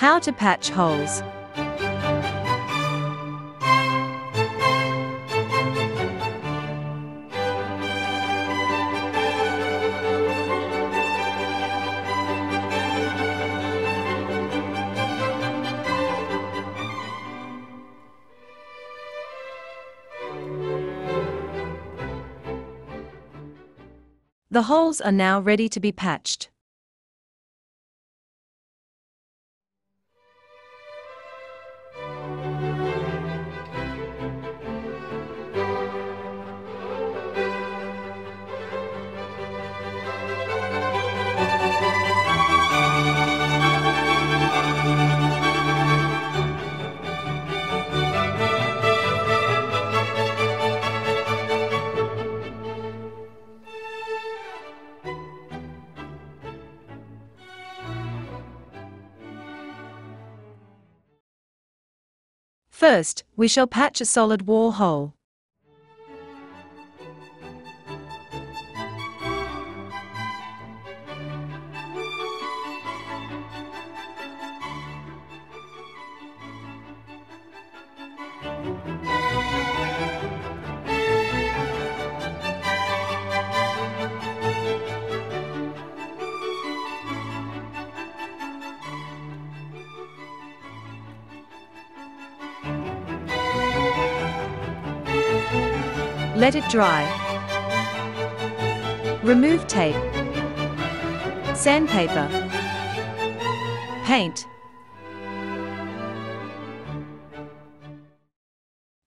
How to patch holes. The holes are now ready to be patched. First, we shall patch a solid wall hole. Let it dry. Remove tape, sandpaper, paint.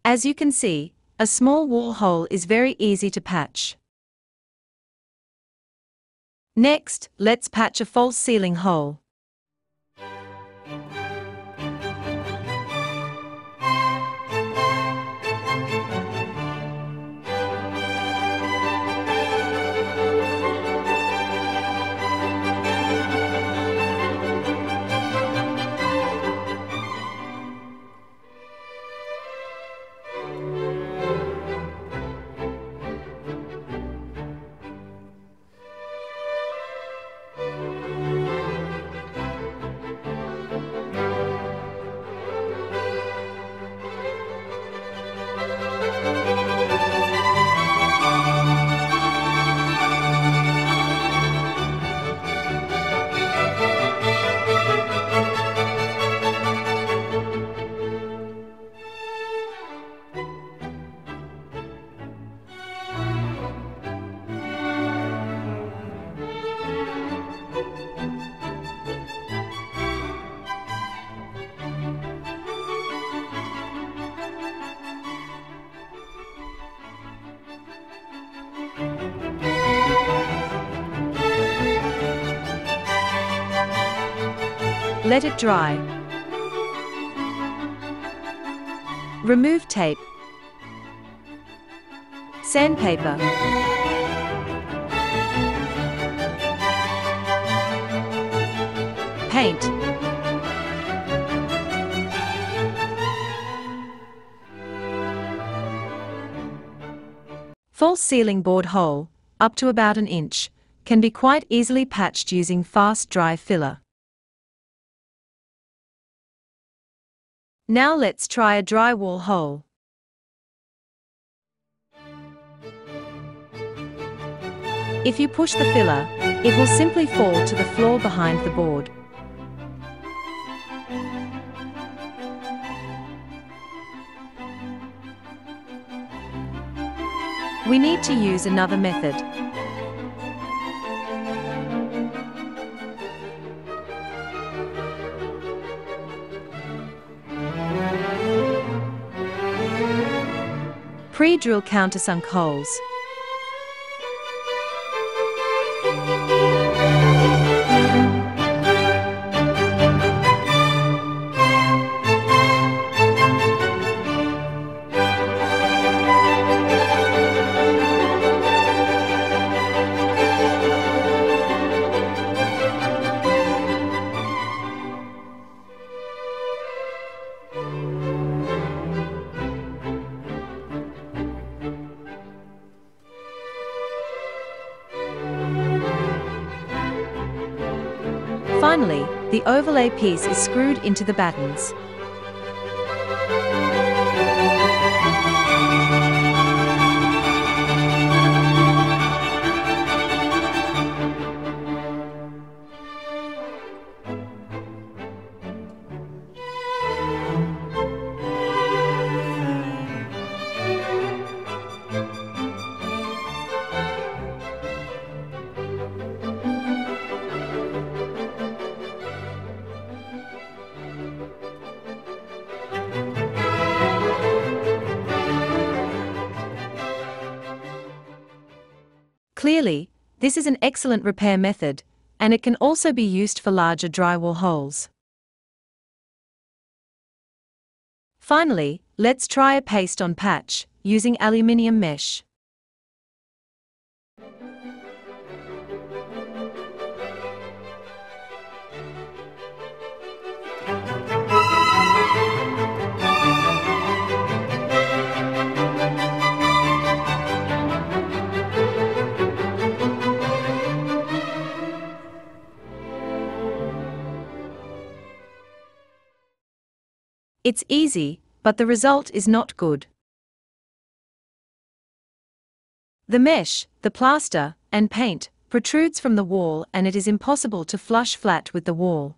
As you can see, a small wall hole is very easy to patch. Next, let's patch a false ceiling hole. Let it dry. Remove tape, sandpaper, paint. False ceiling board hole, up to about an inch, can be quite easily patched using fast dry filler. Now let's try a drywall hole. If you push the filler, it will simply fall to the floor behind the board. We need to use another method. Pre-drill countersunk holes. Finally, the overlay piece is screwed into the battens. Clearly, this is an excellent repair method, and it can also be used for larger drywall holes. Finally, let's try a paste-on patch, using aluminium mesh. It's easy, but the result is not good. The mesh, the plaster, and paint protrudes from the wall, and it is impossible to flush flat with the wall.